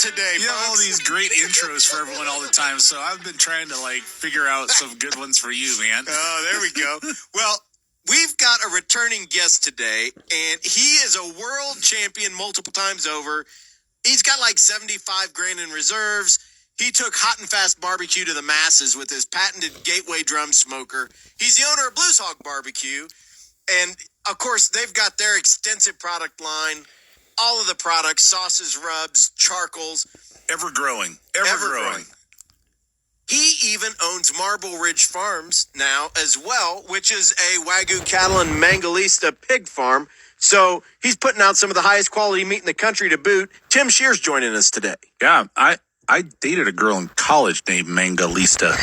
today, You have all folks. these great intros for everyone all the time, so I've been trying to figure out some good ones for you, man. Oh, there we go. Well, we've got a returning guest today, and he is a world champion multiple times over. He's got 75 grand in reserves. He took Hot and Fast Barbecue to the masses with his patented Gateway drum smoker. He's the owner of Blues Hog Barbecue. And, of course, they've got their extensive product line. All of the products, sauces, rubs, charcoals. Ever growing. He even owns Marble Ridge Farms now as well, which is a Wagyu cattle and Mangalista pig farm. So he's putting out some of the highest quality meat in the country to boot. Tim Shear's joining us today. Yeah, I dated a girl in college named Mangalista.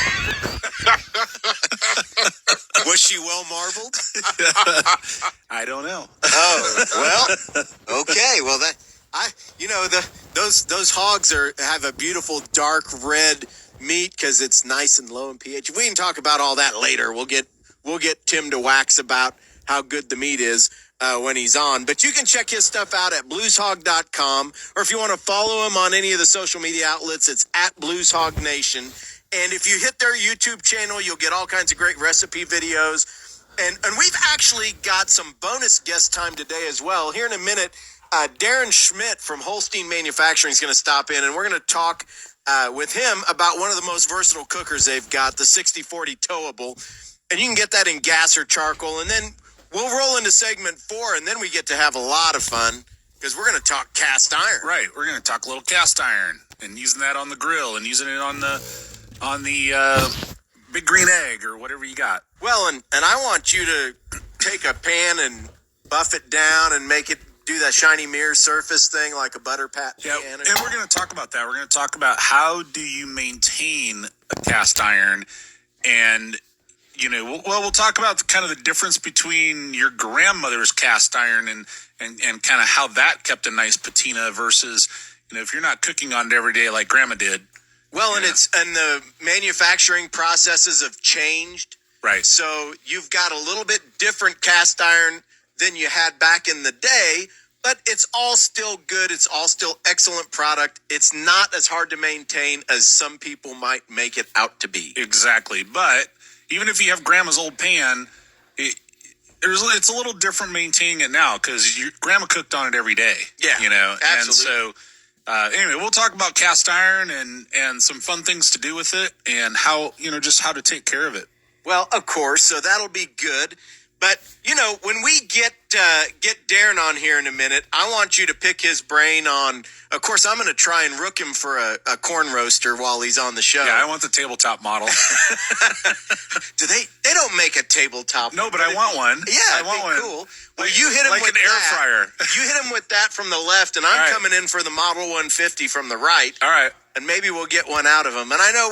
Was she well marbled? I don't know. Oh, well, okay. Well, those hogs have a beautiful dark red meat because it's nice and low in pH. We can talk about all that later. We'll get Tim to wax about how good the meat is when he's on. But you can check his stuff out at blueshog.com, or if you want to follow him on any of the social media outlets, it's at blueshognation. And if you hit their YouTube channel, you'll get all kinds of great recipe videos. And we've actually got some bonus guest time today as well. Here in a minute, Darren Schmidt from Holstein Manufacturing is going to stop in, and we're going to talk with him about one of the most versatile cookers they've got, the 6040 Towable. And you can get that in gas or charcoal. And then we'll roll into segment 4, and then we get to have a lot of fun because we're going to talk cast iron. Right, we're going to talk a little cast iron and using that on the grill and using it on the big green egg or whatever you got. Well, and I want you to take a pan and buff it down and make it do that shiny mirror surface thing like a butter pat pan. Yeah, and we're going to talk about that. We're going to talk about how do you maintain a cast iron, and we'll talk about kind of the difference between your grandmother's cast iron and kind of how that kept a nice patina versus if you're not cooking on it every day like grandma did. Well, and the manufacturing processes have changed. Right. So you've got a little bit different cast iron than you had back in the day, but it's all still good. It's all still excellent product. It's not as hard to maintain as some people might make it out to be. Exactly. But even if you have grandma's old pan, it's a little different maintaining it now because your grandma cooked on it every day. Yeah, absolutely. And so anyway, we'll talk about cast iron and some fun things to do with it and how, just how to take care of it. Well, of course, so that'll be good. But, when we get Darren on here in a minute, I want you to pick his brain on, of course, I'm going to try and rook him for a corn roaster while he's on the show. Yeah, I want the tabletop model. They don't make a tabletop. No, but I want one. Yeah, I want one. Cool. Well, you hit him like with an air fryer. You hit him with that from the left, and I'm right. coming in for the Model 150 from the right. All right. And maybe we'll get one out of him. And I know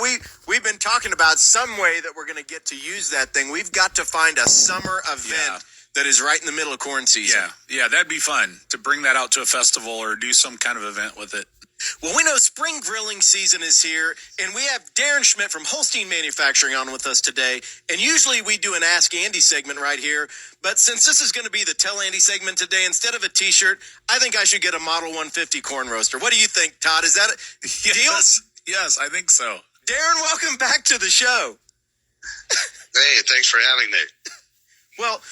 we've been talking about some way that we're going to get to use that thing. We've got to find a summer event that is right in the middle of corn season. Yeah, that'd be fun to bring that out to a festival or do some kind of event with it. Well, we know spring grilling season is here, and we have Darren Schmidt from Holstein Manufacturing on with us today. And usually we do an Ask Andy segment right here, but since this is going to be the Tell Andy segment today, instead of a T-shirt, I think I should get a Model 150 corn roaster. What do you think, Todd? Is that a deal? Yes, I think so. Darren, welcome back to the show. Hey, thanks for having me. Well,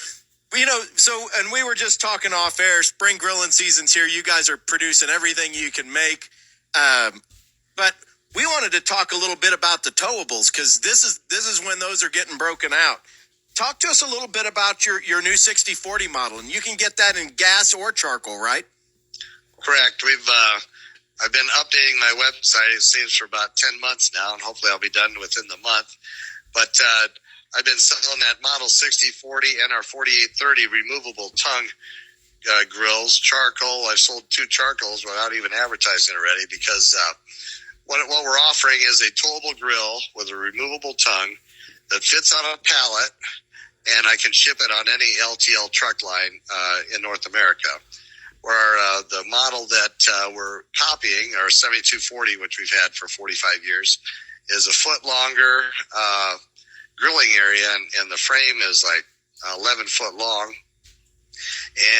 and we were just talking off air, spring grilling season's here. You guys are producing everything you can make. But we wanted to talk a little bit about the towables because this is when those are getting broken out. Talk to us a little bit about your new 6040 model, and you can get that in gas or charcoal, right? Correct. I've been updating my website, it seems, for about 10 months now, and hopefully I'll be done within the month. But I've been selling that Model 6040 and our 4830 removable tongue grills, charcoal. I've sold 2 charcoals without even advertising already because what we're offering is a towable grill with a removable tongue that fits on a pallet, and I can ship it on any LTL truck line in North America. Where the model that we're copying, our 7240, which we've had for 45 years, is a foot longer grilling area, and the frame is like 11 foot long.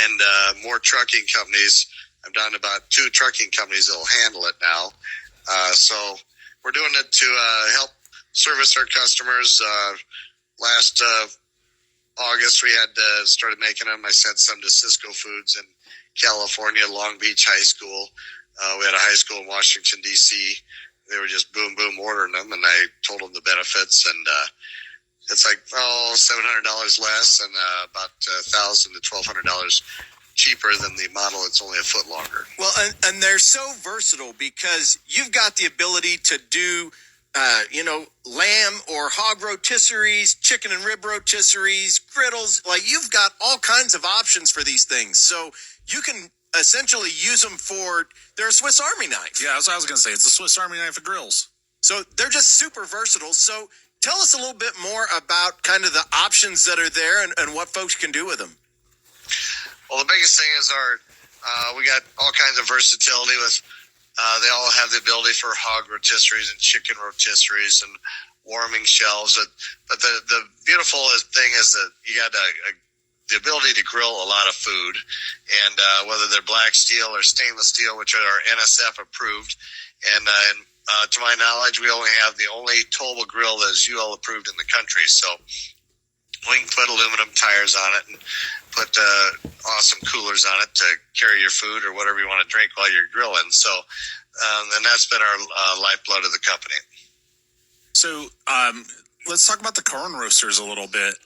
And more trucking companies, I'm down to about 2 trucking companies that will handle it now. So we're doing it to help service our customers. Last August, we had started making them. I sent some to Cisco Foods in California, Long Beach High School. We had a high school in Washington, D.C. They were just boom, boom ordering them, and I told them the benefits, and it's like $700 less and about $1,000 to $1,200 cheaper than the model. It's only a foot longer. Well, and they're so versatile because you've got the ability to do, lamb or hog rotisseries, chicken and rib rotisseries, griddles. Like, you've got all kinds of options for these things. So you can essentially use them they're a Swiss Army knife. Yeah, that's what I was going to say. It's a Swiss Army knife of grills. So they're just super versatile. So tell us a little bit more about kind of the options that are there and what folks can do with them. Well, the biggest thing is we got all kinds of versatility with, they all have the ability for hog rotisseries and chicken rotisseries and warming shelves. But the beautiful thing is that you got the ability to grill a lot of food, and whether they're black steel or stainless steel, which are NSF approved. And to my knowledge, we only have the only towable grill that is UL approved in the country. So we can put aluminum tires on it and put awesome coolers on it to carry your food or whatever you want to drink while you're grilling. So, and that's been our lifeblood of the company. So let's talk about the corn roasters a little bit.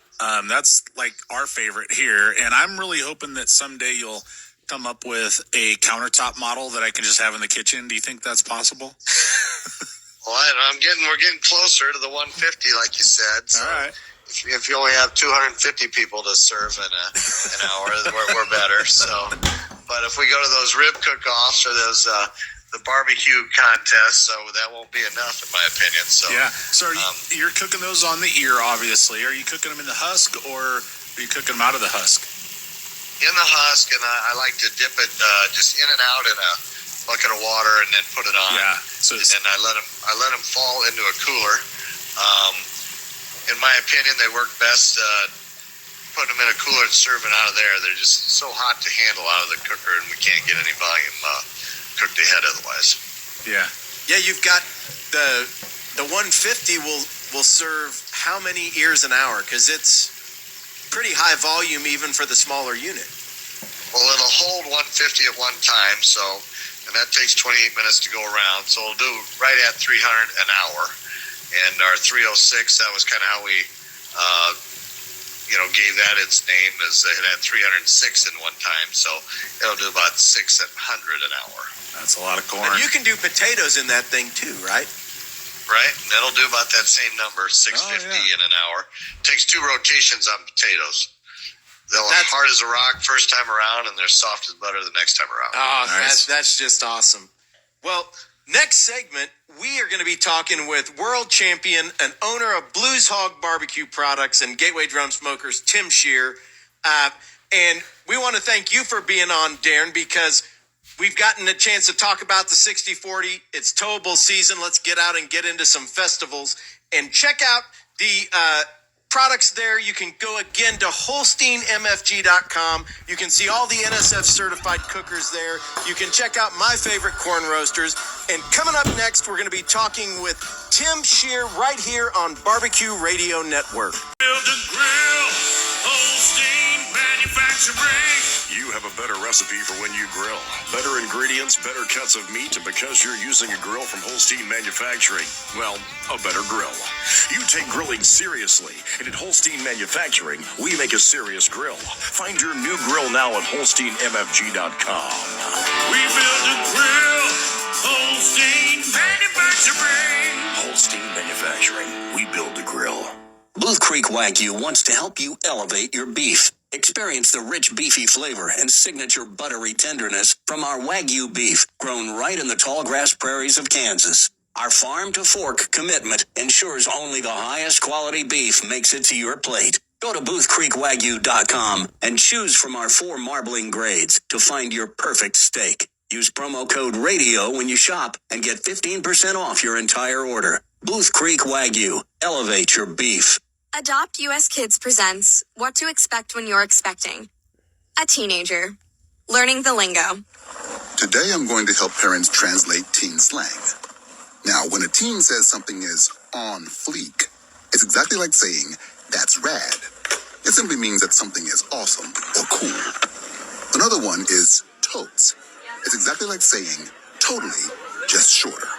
That's like our favorite here, and I'm really hoping that someday you'll come up with a countertop model that I can just have in the kitchen. Do you think that's possible? Well, we're getting closer to the 150, like you said. So. All right. If you only have 250 people to serve in an hour, we're better. So, but if we go to those rib cook-offs or those the barbecue contests, so that won't be enough, in my opinion. So yeah. So you're cooking those on the ear, obviously. Are you cooking them in the husk, or are you cooking them out of the husk? In the husk, and I like to dip it just in and out in a bucket of water, and then put it on. Yeah. So and then I let them fall into a cooler. In my opinion, they work best putting them in a cooler and serving out of there. They're just so hot to handle out of the cooker, and we can't get any volume cooked ahead otherwise. Yeah. Yeah, you've got the 150 will serve how many ears an hour? Because it's pretty high volume even for the smaller unit. Well, it'll hold 150 at one time, and that takes 28 minutes to go around. So it'll do right at 300 an hour. And our 306, that was kind of how we, gave that its name, as it had 306 in one time. So it'll do about 600 an hour. That's a lot of corn. And you can do potatoes in that thing too, right? Right. And that'll do about that same number, 650 in an hour. Takes 2 rotations on potatoes. They're hard as a rock first time around, and they're soft as butter the next time around. Oh, nice. That's just awesome. Well, next segment, we are going to be talking with world champion and owner of Blues Hog Barbecue Products and Gateway Drum Smokers, Tim Scheer. And we want to thank you for being on, Darren, because we've gotten a chance to talk about the 60-40. It's towable season. Let's get out and get into some festivals. And check out the products there. You can go again to HolsteinMFG.com. You can see all the NSF certified cookers there. You can check out my favorite corn roasters. And coming up next, we're going to be talking with Tim Scheer right here on Barbecue Radio Network. Build a grill, Holstein Manufacturing. You have a better recipe for when you grill. Better ingredients, better cuts of meat, and because you're using a grill from Holstein Manufacturing, well, a better grill. You take grilling seriously, and at Holstein Manufacturing, we make a serious grill. Find your new grill now at HolsteinMFG.com. We build a grill, Holstein Manufacturing. Holstein Manufacturing, we build a grill. Booth Creek Wagyu wants to help you elevate your beef. Experience the rich beefy flavor and signature buttery tenderness from our Wagyu beef, grown right in the tall grass prairies of Kansas. Our farm-to-fork commitment ensures only the highest quality beef makes it to your plate. Go to BoothCreekWagyu.com and choose from our 4 marbling grades to find your perfect steak. Use promo code RADIO when you shop and get 15% off your entire order. Booth Creek Wagyu. Elevate your beef. Adopt US Kids presents What to Expect When You're Expecting. A teenager. Learning the lingo. Today I'm going to help parents translate teen slang. Now, when a teen says something is on fleek, it's exactly like saying, that's rad. It simply means that something is awesome or cool. Another one is totes. It's exactly like saying, totally, just shorter.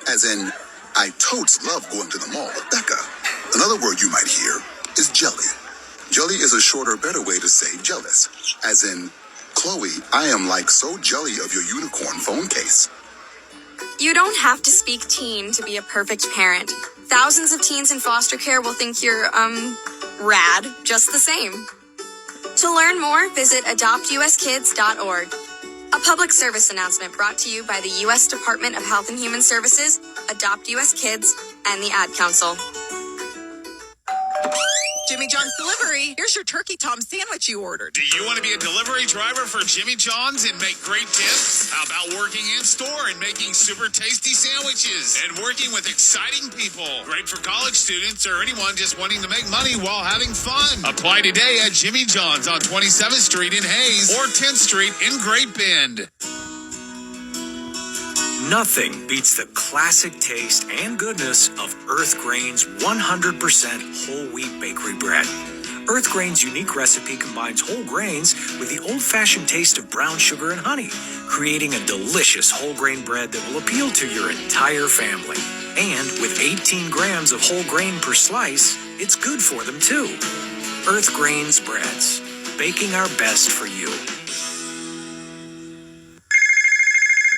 As in, I totes love going to the mall with Becca. Another word you might hear is jelly. Jelly is a shorter, better way to say jealous. As in, Chloe, I am like so jelly of your unicorn phone case. You don't have to speak teen to be a perfect parent. Thousands of teens in foster care will think you're, rad just the same. To learn more, visit adoptuskids.org. A public service announcement brought to you by the U.S. Department of Health and Human Services, Adopt U.S. Kids, and the Ad Council. Jimmy John's Delivery. Here's your Turkey Tom sandwich you ordered. Do you want to be a delivery driver for Jimmy John's and make great tips? How about working in store and making super tasty sandwiches and working with exciting people? Great for college students or anyone just wanting to make money while having fun. Apply today at Jimmy John's on 27th Street in Hayes or 10th Street in Great Bend. Nothing beats the classic taste and goodness of Earth Grain's 100% whole wheat bakery bread. Earth Grain's unique recipe combines whole grains with the old-fashioned taste of brown sugar and honey, creating a delicious whole grain bread that will appeal to your entire family. And with 18 grams of whole grain per slice, it's good for them too. Earth Grain's breads, baking our best for you.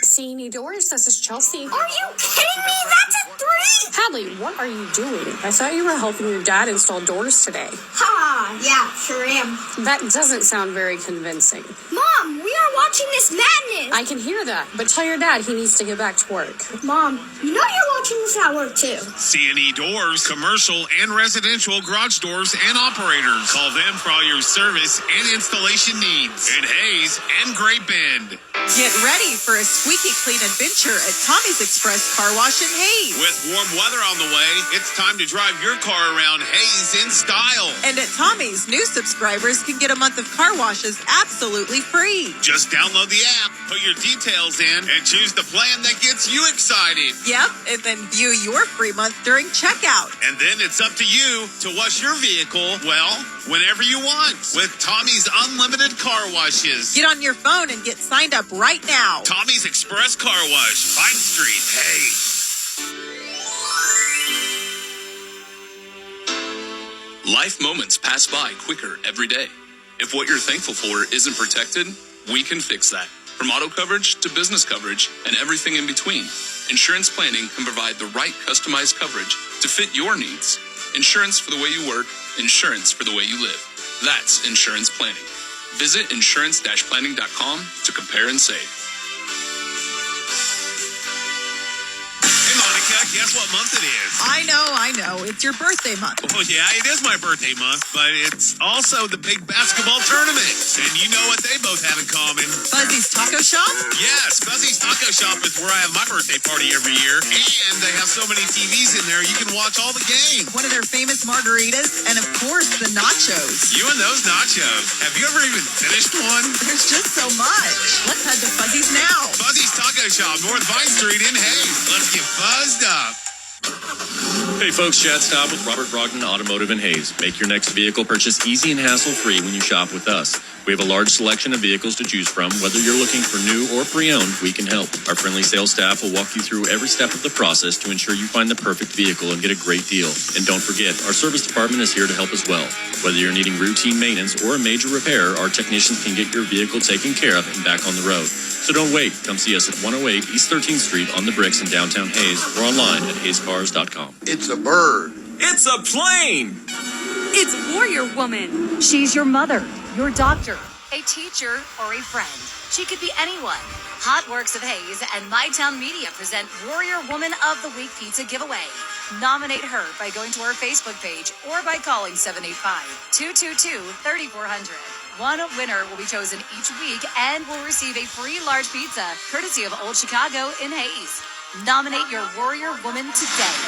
C&E Doors, this is Chelsea. Are you kidding me? That's a 3! Hadley, what are you doing? I thought you were helping your dad install doors today. Ha, yeah, sure am. That doesn't sound very convincing. Mom, we are watching This Madness. I can hear that, but tell your dad he needs to get back to work. Mom, you know you're watching this at work too. C&E Doors, commercial and residential garage doors and operators. Call them for all your service and installation needs in Hayes and Great Bend. Get ready for a squeaky clean adventure at Tommy's Express Car Wash in Hayes. With warm weather on the way, it's time to drive your car around Hayes in style. And at Tommy's, new subscribers can get a month of car washes absolutely free. Just download the app, put your details in, and choose the plan that gets you excited. Yep, and then view your free month during checkout. And then it's up to you to wash your vehicle, well, whenever you want, with Tommy's unlimited car washes. Get on your phone and get signed up right now. Tommy's Express Car Wash, Vine Street, Hayes. Life moments pass by quicker every day. If what you're thankful for isn't protected, we can fix that. From auto coverage to business coverage and everything in between, insurance planning can provide the right customized coverage to fit your needs. Insurance for the way you work, insurance for the way you live. That's insurance planning. Visit insurance-planning.com to compare and save. Hey, Monica, guess what month it is? I know. It's your birthday month. Well, yeah, it is my birthday month, but it's also the big basketball tournament. And you know what they both have in common. Fuzzy's Taco Shop? Yes, Fuzzy's Taco Shop is where I have my birthday party every year. And they have so many TVs in there, you can watch all the games. One of their famous margaritas, and of course, the nachos. You and those nachos. Have you ever even finished one? There's just so much. Let's head to Fuzzy's now. Fuzzy's Taco Shop, North Vine Street in Hayes. Let's get buzzed up. Hey folks, Chad Staub with Robert Brogdon Automotive in Hayes. Make your next vehicle purchase easy and hassle-free when you shop with us. We have a large selection of vehicles to choose from. Whether you're looking for new or pre-owned, we can help. Our friendly sales staff will walk you through every step of the process to ensure you find the perfect vehicle and get a great deal. And don't forget, our service department is here to help as well. Whether you're needing routine maintenance or a major repair, our technicians can get your vehicle taken care of and back on the road. So don't wait. Come see us at 108 East 13th Street on the Bricks in downtown Hayes or online at hayescars.com. It's a bird. It's a plane! It's Warrior Woman. She's your mother, your doctor, a teacher, or a friend. She could be anyone. Hot Works of Hayes and My Town Media present Warrior Woman of the Week Pizza Giveaway. Nominate her by going to our Facebook page or by calling 785-222-3400. One winner will be chosen each week and will receive a free large pizza courtesy of Old Chicago in Hayes. Nominate your Warrior Woman today.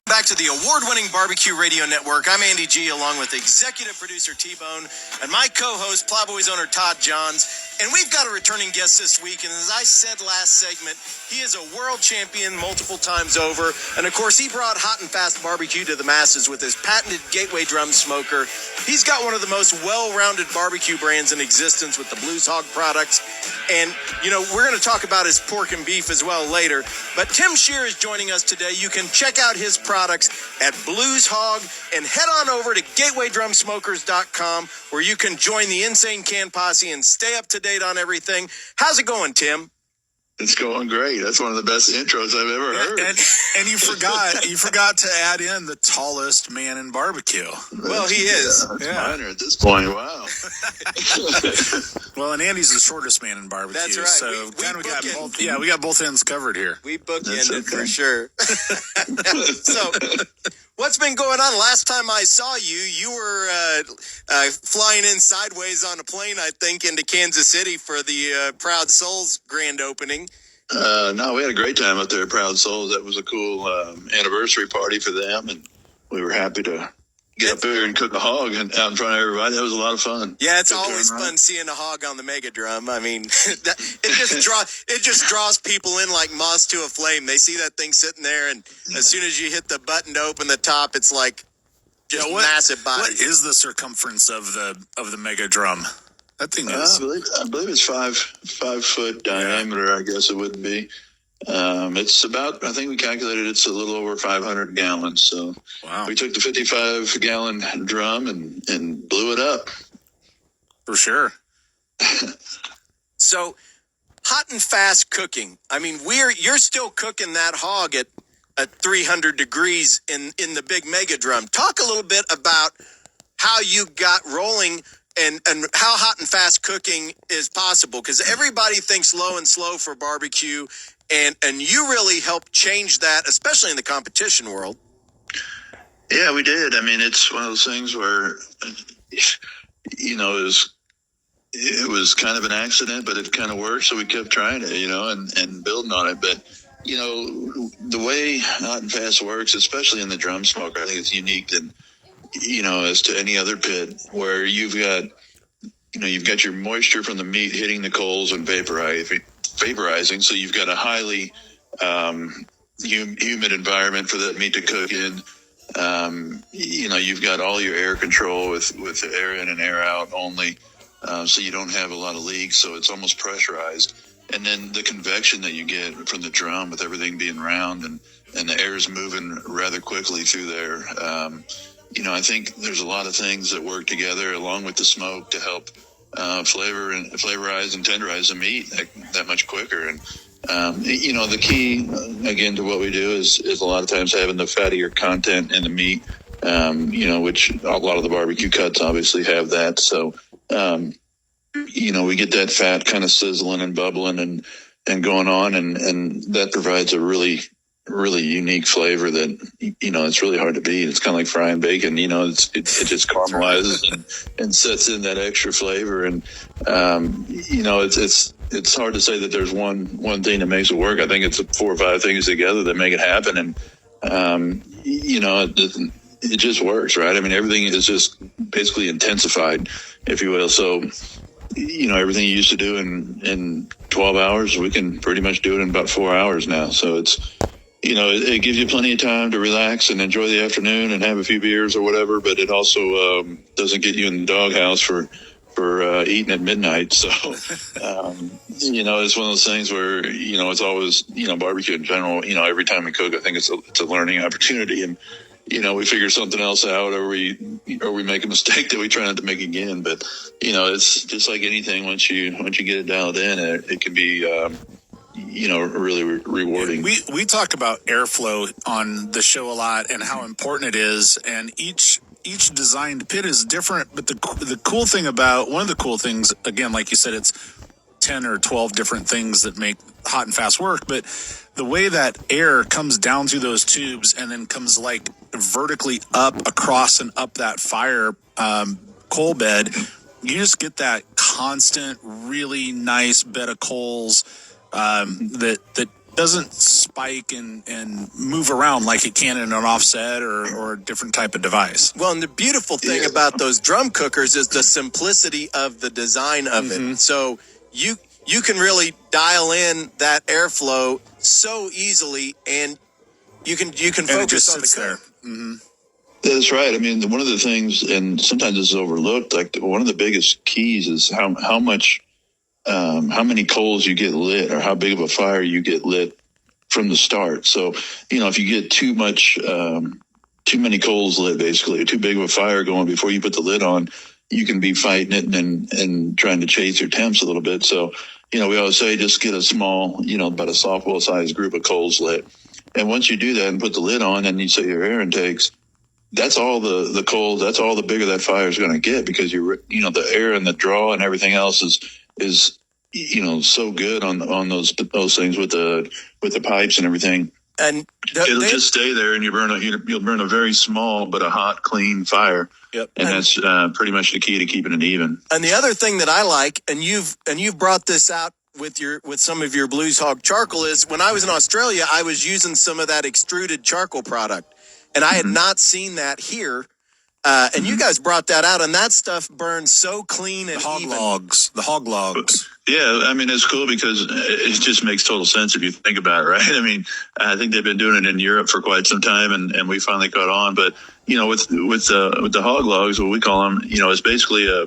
Back to the award-winning Barbecue Radio Network. I'm Andy G, along with executive producer T-Bone and my co-host, Plowboys owner Todd Johns. And we've got a returning guest this week, and as I said last segment, he is a world champion multiple times over. And of course, he brought hot and fast barbecue to the masses with his patented Gateway Drum Smoker. He's got one of the most well-rounded barbecue brands in existence with the Blues Hog products. And, you know, we're going to talk about his pork and beef as well later. But Tim Scheer is joining us today. You can check out his products at Blues Hog and head on over to GatewayDrumSmokers.com, where you can join the Insane Can Posse and stay up to date on everything. How's it going, Tim? It's going great. That's one of the best intros I've ever heard. And you forgot to add in the tallest man in barbecue. Well, he is. That's minor at this point. Wow. Well, and Andy's the shortest man in barbecue. That's right. So we got both ends covered here. We bookended for sure. So, what's been going on? Last time I saw you, you were flying in sideways on a plane, I think, into Kansas City for the Proud Souls grand opening. No, we had a great time up there at Proud Souls. That was a cool anniversary party for them, and we were happy to get up there and cook a hog out in front of everybody. That was a lot of fun. Yeah, it's always fun seeing a hog on the Mega Drum. I mean, it just draws people in like moths to a flame. They see that thing sitting there, and as soon as you hit the button to open the top, it's like just massive body. What is the circumference of the Mega Drum? That thing is. I believe it's 5 foot diameter. I guess it would be. It's about, I think we calculated it's a little over 500 gallons. So we took the 55-gallon drum and blew it up. For sure. So, hot and fast cooking. I mean, you're still cooking that hog at 300 degrees in the big Mega Drum. Talk a little bit about how you got rolling and how hot and fast cooking is possible, because everybody thinks low and slow for barbecue, and you really helped change that, especially in the competition world. Yeah, we did. I mean, it's one of those things where, you know, it was kind of an accident, but it kind of worked, so we kept trying it, you know, and building on it. But, you know, the way hot and fast works, especially in the drum smoker, I think it's unique than, you know, as to any other pit, where you've got your moisture from the meat hitting the coals and vaporizing. So you've got a highly humid environment for that meat to cook in. You know, you've got all your air control with air in and air out only. So you don't have a lot of leaks. So it's almost pressurized. And then the convection that you get from the drum with everything being round and the air is moving rather quickly through there. You know, I think there's a lot of things that work together along with the smoke to help flavorize and tenderize the meat that much quicker. And, you know, the key, again, to what we do is a lot of times having the fattier content in the meat, you know, which a lot of the barbecue cuts obviously have that. So, you know, we get that fat kind of sizzling and bubbling and going on, and that provides a really unique flavor that, you know, it's really hard to beat. It's kind of like frying bacon, you know, it just caramelizes and sets in that extra flavor. And, you know, it's hard to say that there's one thing that makes it work. I think it's 4 or 5 things together that make it happen. And, you know, it just works, right? I mean, everything is just basically intensified, if you will. So, you know, everything you used to do in 12 hours, we can pretty much do it in about 4 hours now. So it's, you know, it gives you plenty of time to relax and enjoy the afternoon and have a few beers or whatever, but it also doesn't get you in the doghouse for eating at midnight. So, you know, it's one of those things where, you know, it's always, you know, barbecue in general, you know, every time we cook, I think it's a learning opportunity. And, you know, we figure something else out or we make a mistake that we try not to make again. But, you know, it's just like anything. Once you get it dialed in, it can be, you know, really rewarding. We talk about airflow on the show a lot and how important it is. And each designed pit is different. But the cool thing about, one of the cool things, again, like you said, it's 10 or 12 different things that make hot and fast work. But the way that air comes down through those tubes and then comes like vertically up across and up that fire coal bed, you just get that constant, really nice bed of coals that doesn't spike and move around like it can in an offset or a different type of device. Well, and the beautiful thing about those drum cookers is the simplicity of the design of it. So you can really dial in that airflow so easily, and you can focus on the cook. Mm-hmm. That's right. I mean, one of the things, and sometimes this is overlooked, like one of the biggest keys is how many coals you get lit, or how big of a fire you get lit from the start. So, if you get too many coals lit, basically, or too big of a fire going before you put the lid on, you can be fighting it and trying to chase your temps a little bit. So, we always say just get a small, about a softball sized group of coals lit. And once you do that and put the lid on and you set your air intakes, that's all the coals, that's all the bigger that fire is going to get, because the air and the draw and everything else is so good on those things with the pipes and everything. And it'll just stay there, and you'll burn a very small but a hot, clean fire. Yep. And that's pretty much the key to keeping it even. And the other thing that I like, and you've brought this out with some of your Blues Hog charcoal, is when I was in Australia, I was using some of that extruded charcoal product, and I had not seen that here. And you guys brought that out, and that stuff burns so clean and even. The hog logs. Yeah, I mean, it's cool because it just makes total sense if you think about it, right? I mean, I think they've been doing it in Europe for quite some time, and we finally caught on. But with the hog logs, what we call them, it's basically a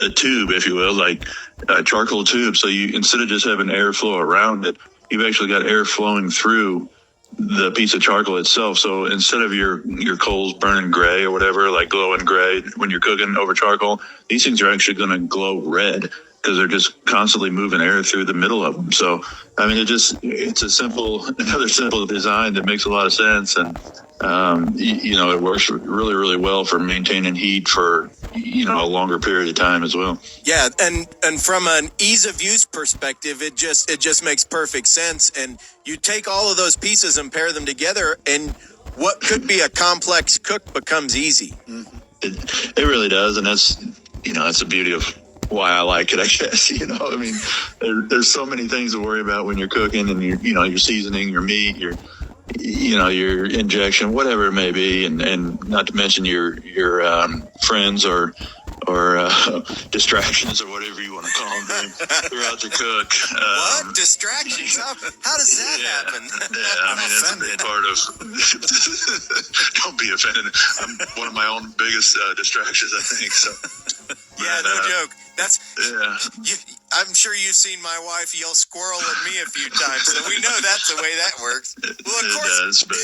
tube, if you will, like a charcoal tube. So you, instead of just having airflow around it, you've actually got air flowing through the piece of charcoal itself. So instead of your coals burning gray or whatever, like glowing gray when you're cooking over charcoal, these things are actually going to glow red, because they're just constantly moving air through the middle of them. So, I mean, it's another simple design that makes a lot of sense. And, it works really, really well for maintaining heat for, a longer period of time as well. Yeah. And from an ease of use perspective, it just makes perfect sense. And you take all of those pieces and pair them together, and what could be a complex cook becomes easy. It really does. And that's the beauty of why I like it, I guess. I mean, there's so many things to worry about when you're cooking, and you're seasoning your meat, your injection, whatever it may be, and not to mention your friends or distractions or whatever you want to call them throughout your cook. What distractions? How does that happen? Yeah, I mean, that's a big part of. Don't be offended. I'm one of my own biggest distractions, I think. So. Yeah, no joke. That's. Yeah. I'm sure you've seen my wife yell "squirrel" at me a few times, so we know that's the way that works. Well, of course. It does, but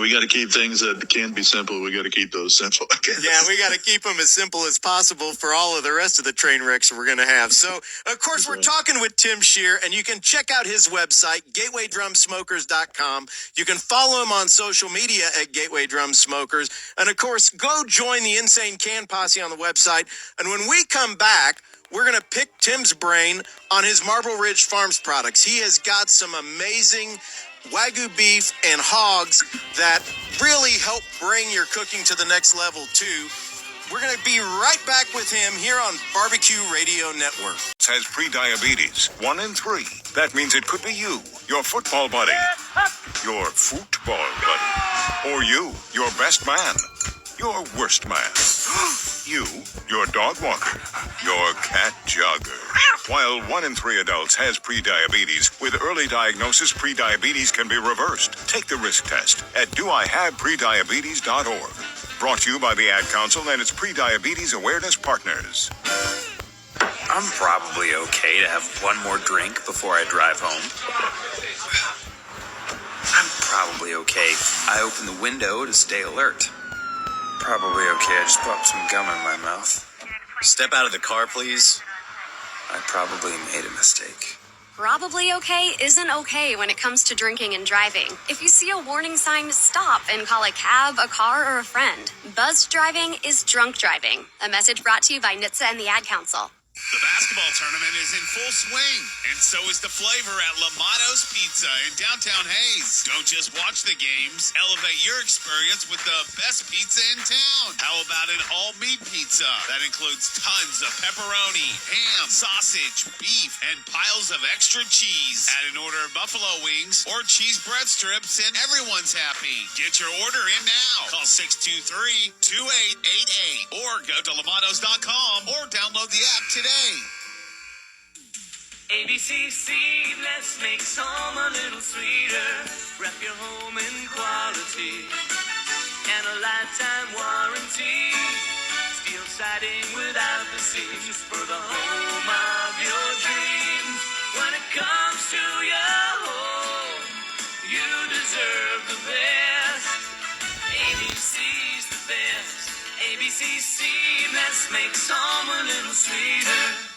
we got to keep things that can be simple. We got to keep those simple. Yeah, we got to keep them as simple as possible for all of the rest of the train wrecks we're going to have. So, of course, we're talking with Tim Scheer, and you can check out his website, GatewayDrumSmokers.com. You can follow him on social media at Gateway Drum Smokers. And, of course, go join the Insane Can Posse on the website. And when we come back, we're going to pick Tim's brain on his Marble Ridge Farms products. He has got some amazing Wagyu beef and hogs that really help bring your cooking to the next level, too. We're going to be right back with him here on Barbecue Radio Network. Has pre-diabetes, 1 in 3. That means it could be you, your football buddy, your football buddy, or you, your best man, your worst man, you, your dog walker, your cat jogger. While 1 in 3 adults has pre-diabetes, with early diagnosis, pre-diabetes can be reversed. Take the risk test at doihaveprediabetes.org. Brought to you by the Ad Council and its pre-diabetes awareness partners. I'm probably okay to have one more drink before I drive home. I'm probably okay. I open the window to stay alert. Probably okay. I just popped some gum in my mouth. Step out of the car, please. I probably made a mistake. Probably okay isn't okay when it comes to drinking and driving. If you see a warning sign, stop and call a cab, a car, or a friend. Buzzed driving is drunk driving. A message brought to you by NHTSA and the Ad Council. The basketball tournament is in full swing, and so is the flavor at Lamato's Pizza in downtown Hayes. Don't just watch the games, elevate your experience with the best pizza in town. How about an all-meat pizza that includes tons of pepperoni, ham, sausage, beef, and piles of extra cheese? Add an order of buffalo wings or cheese bread strips, and everyone's happy. Get your order in now. Call 623-2888 or go to lamatos.com or download the app today. ABC Seamless makes home a little sweeter. Wrap your home in quality and a lifetime warranty. Steel siding without the seams for the home of your dreams. When it comes to your home, you deserve the best. ABC's the best. ABC Seamless makes home a little sweeter.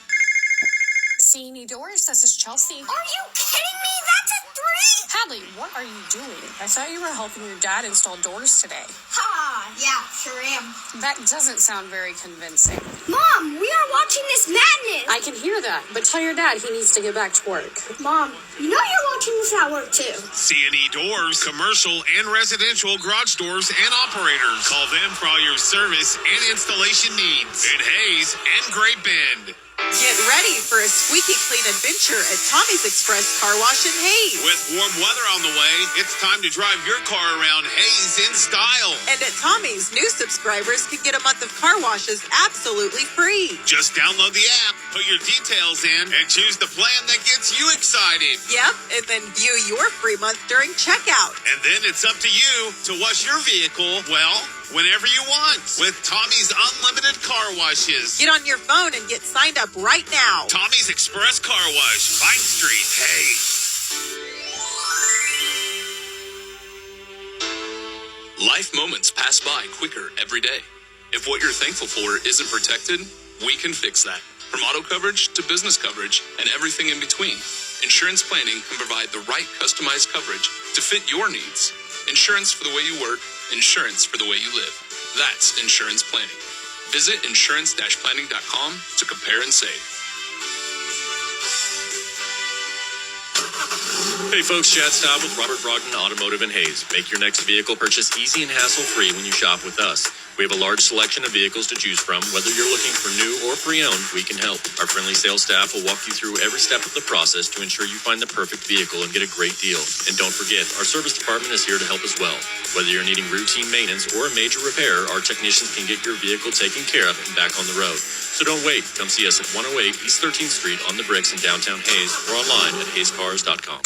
Seeing doors, this is Chelsea. Are you kidding me? That's a 3! Hadley, what are you doing? I thought you were helping your dad install doors today. Ha! Yeah, sure am. That doesn't sound very convincing. Mom, we are watching this madness! I can hear that, but tell your dad he needs to get back to work. Mom, you know you're watching this at work too. C&E Doors, commercial and residential garage doors and operators. Call them for all your service and installation needs in Hayes and Great Bend. Get ready for a squeaky clean adventure at Tommy's Express Car Wash in Hayes. With warm weather on the way, it's time to drive your car around Hayes in style. And at Tommy's, new subscribers can get a month of car washes absolutely free. Just download the app, put your details in, and choose the plan that gets you excited. Yep, and then view your free month during checkout. And then it's up to you to wash your vehicle, well, whenever you want, with Tommy's unlimited car washes. Get on your phone and get signed up right now. Tommy's Express Car Wash, Vine Street, Hayes. Life moments pass by quicker every day. If what you're thankful for isn't protected, we can fix that. From auto coverage to business coverage and everything in between, insurance planning can provide the right customized coverage to fit your needs. Insurance for the way you work, insurance for the way you live. That's insurance planning. Visit insurance-planning.com to compare and save. Hey folks, Chad Staub with Robert Brogdon Automotive in Hayes. Make your next vehicle purchase easy and hassle-free when you shop with us. We have a large selection of vehicles to choose from. Whether you're looking for new or pre-owned, we can help. Our friendly sales staff will walk you through every step of the process to ensure you find the perfect vehicle and get a great deal. And don't forget, our service department is here to help as well. Whether you're needing routine maintenance or a major repair, our technicians can get your vehicle taken care of and back on the road. So don't wait. Come see us at 108 East 13th Street on the Bricks in downtown Hayes or online at hayescars.com.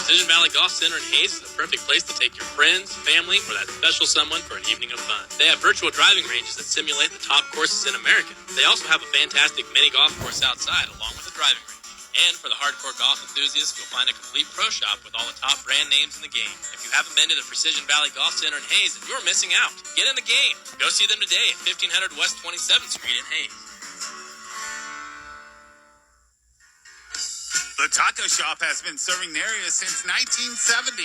Decision Valley Golf Center in Hayes is the perfect place to take your friends, family, or that special someone for an evening of fun. They have virtual driving ranges that simulate the top courses in America. They also have a fantastic mini golf course outside, along with a driving range. And for the hardcore golf enthusiasts, you'll find a complete pro shop with all the top brand names in the game. If you haven't been to the Precision Valley Golf Center in Hayes, then you're missing out. Get in the game. Go see them today at 1500 West 27th Street in Hayes. The taco shop has been serving the area since 1970.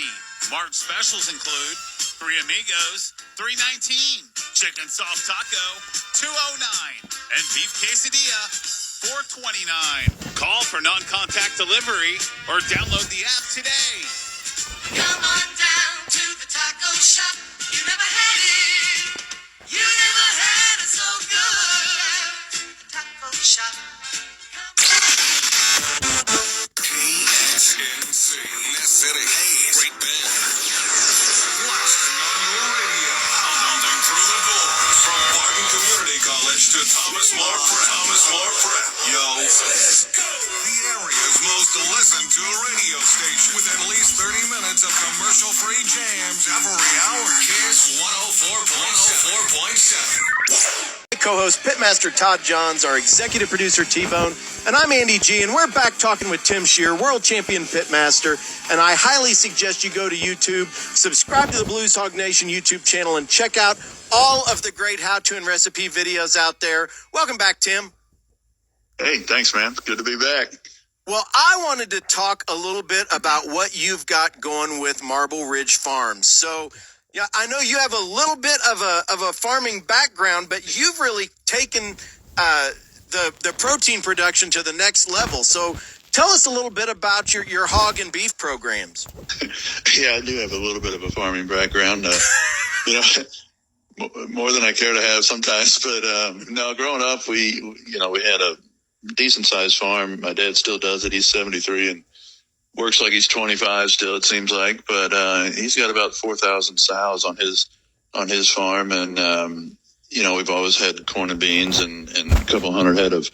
March specials include 3 Amigos, $3.19, chicken soft taco, $2.09, and beef quesadilla, $4.29. Call for non-contact delivery or download the app today. Come on down to the taco shop. You never had it. You never had it so good. Taco shop. KSNC, Nest City, Hayes, Great Bend. Blasting on your radio. Pounding through the doors. From Barton Community College to Thomas More Prep. Thomas More Prep. Yo, let's go. The area's most listened to radio station with at least 30 minutes of commercial-free jams every hour. Kiss 104.7. Co-host Pitmaster Todd Johns, our executive producer T-Bone, and I'm Andy G, and we're back talking with Tim Shear, world champion Pitmaster, and I highly suggest you go to YouTube, subscribe to the Blues Hog Nation YouTube channel, and check out all of the great how-to and recipe videos out there. Welcome back, Tim. Hey, thanks, man. Good to be back. Well, I wanted to talk a little bit about what you've got going with Marble Ridge Farms. So, yeah, I know you have a little bit of a farming background, but you've really taken the protein production to the next level. So tell us a little bit about your hog and beef programs. Yeah, I do have a little bit of a farming background. More than I care to have sometimes. But no, growing up, we had a decent sized farm. My dad still does it. He's 73 and works like he's 25 still, it seems like. But he's got about 4,000 sows on his farm, and we've always had corn and beans and a couple hundred head of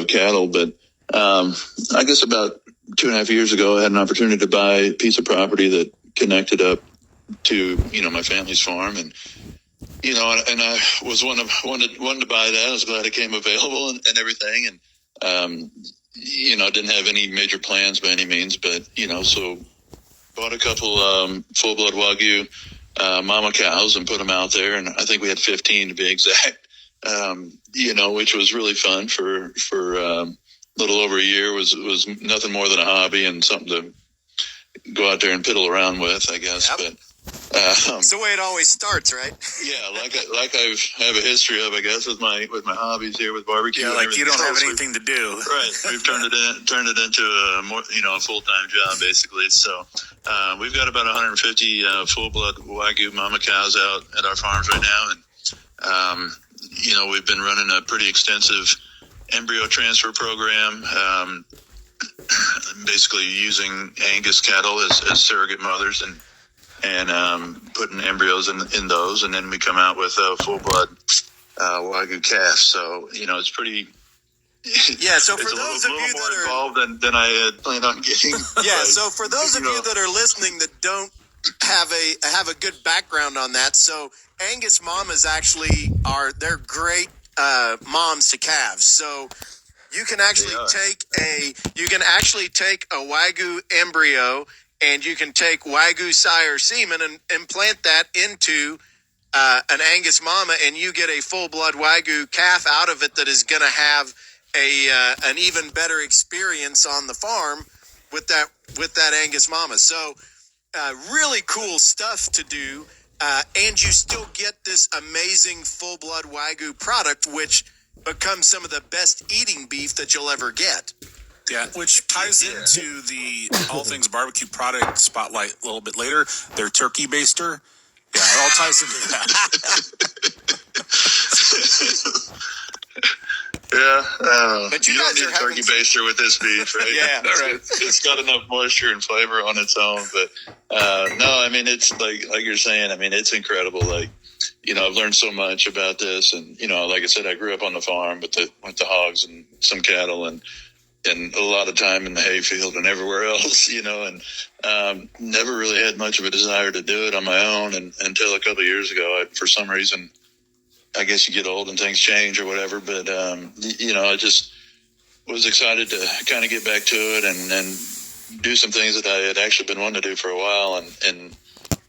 cattle. But I guess about 2.5 years ago, I had an opportunity to buy a piece of property that connected up to my family's farm, and I was wanted to buy that. I was glad it came available and everything, and didn't have any major plans by any means, but so bought a couple full blood Wagyu mama cows and put them out there, and I think we had 15 to be exact. Which was really fun for a little over a year. Was nothing more than a hobby and something to go out there and piddle around with, I guess. Yep. But it's the way it always starts, right? yeah, like I have a history of, I guess, with my hobbies here with barbecue. Yeah, like you don't have anything to do. Right. We've turned it into a more a full-time job basically. So we've got about 150 full-blood Wagyu mama cows out at our farms right now, and we've been running a pretty extensive embryo transfer program. Basically using Angus cattle as surrogate mothers and putting embryos in those, and then we come out with a full blood Wagyu calf. So it's pretty. Yeah. So for it's those a of little you more that are involved than I had planned on getting. yeah. So for those of you that are listening that don't have a good background on that, so Angus mamas actually they're great moms to calves. So you can actually take a Wagyu embryo, and you can take Wagyu sire semen and implant that into an Angus mama, and you get a full-blood Wagyu calf out of it that is going to have an even better experience on the farm with that Angus mama. So really cool stuff to do, and you still get this amazing full-blood Wagyu product, which becomes some of the best eating beef that you'll ever get. Yeah, which ties into the All Things Barbecue product spotlight a little bit later. Their turkey baster. Yeah, it all ties into that. Yeah, but you don't guys need a turkey baster with this beef, right? Yeah, right. It's got enough moisture and flavor on its own. But no, I mean, it's like you're saying. I mean, it's incredible. Like, I've learned so much about this, and like I said, I grew up on the farm with the hogs and some cattle, and a lot of time in the hayfield and everywhere else, and never really had much of a desire to do it on my own, and until a couple of years ago, for some reason, I guess you get old and things change or whatever, but I just was excited to kind of get back to it and do some things that I had actually been wanting to do for a while, and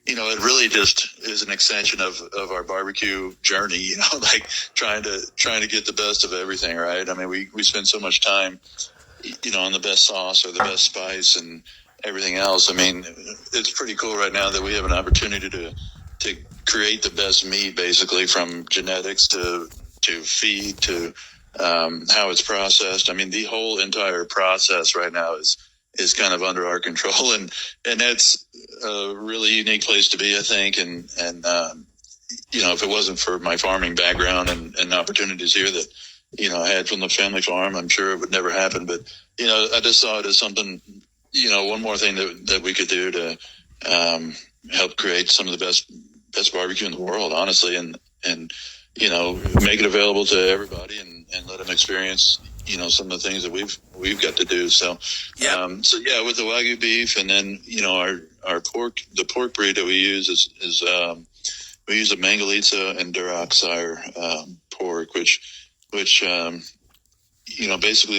it really just is an extension of our barbecue journey, like trying to get the best of everything, right? I mean, we spend so much time on the best sauce or the best spice and everything else. I mean, it's pretty cool right now that we have an opportunity to create the best meat, basically, from genetics to feed to how it's processed. I mean, the whole entire process right now is kind of under our control, and that's a really unique place to be, I think. And if it wasn't for my farming background and opportunities here that I had from the family farm, I'm sure it would never happen. But I just saw it as something, one more thing that we could do to help create some of the best barbecue in the world, honestly, and make it available to everybody and let them experience some of the things that we've got to do. So with the Wagyu beef, and then our pork, the pork breed that we use is we use a Mangalitsa and Duroc sire pork, which basically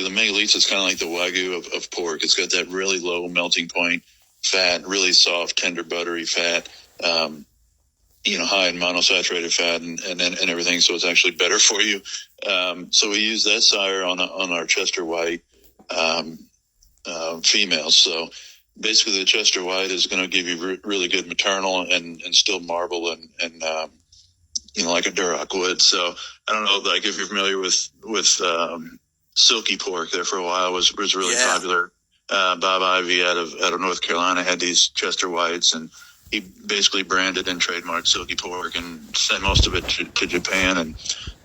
the Mangalitsa is kind of like the Wagyu of pork. It's got that really low melting point fat, really soft, tender, buttery fat, high in monosaturated fat and everything. So it's actually better for you. So we use that sire on our Chester White females. So basically the Chester White is going to give you really good maternal and still marble and like a Duroc would. So I don't know, like if you're familiar with silky pork, there for a while was really popular. Bob Ivy out of North Carolina had these Chester Whites, and he basically branded and trademarked silky pork and sent most of it to Japan. And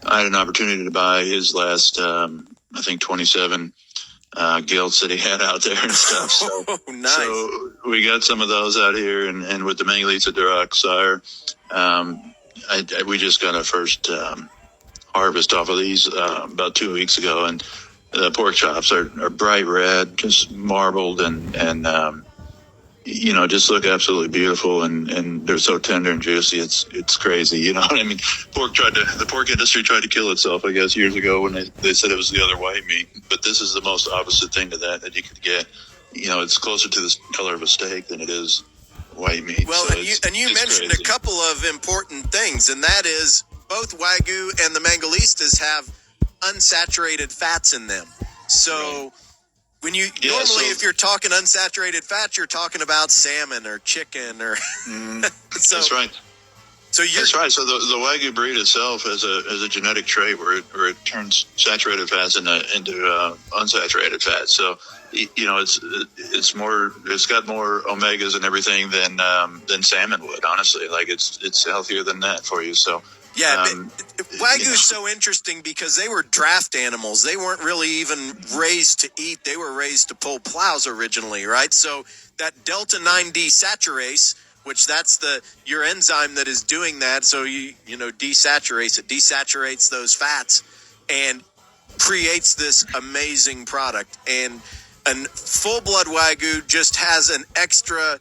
I had an opportunity to buy his last, I think 27 gilts that he had out there and stuff. So, nice. So we got some of those out here, and with the Mangalitsa Duroc sire, we just got our first harvest off of these about 2 weeks ago, and the pork chops are bright red, just marbled, and just look absolutely beautiful, and they're so tender and juicy. It's crazy. You know what I mean? The pork industry tried to kill itself, I guess, years ago when they said it was the other white meat. But this is the most opposite thing to that you could get. It's closer to the color of a steak than it is white meat. Well, so you mentioned crazy. a couple of important things, and that is both Wagyu and the Mangalistas have unsaturated fats in them. So when if you're talking unsaturated fats, you're talking about salmon or chicken or That's right. That's right. So the Wagyu breed itself has a genetic trait where it turns saturated fats into unsaturated fats. So it's got more omegas and everything than salmon would. Honestly, like it's healthier than that for you. So. Yeah, Wagyu is so interesting because they were draft animals. They weren't really even raised to eat. They were raised to pull plows originally, right? So that Delta 9D saturase, which that's your enzyme that is doing that. So desaturates those fats and creates this amazing product. And full blood Wagyu just has an extra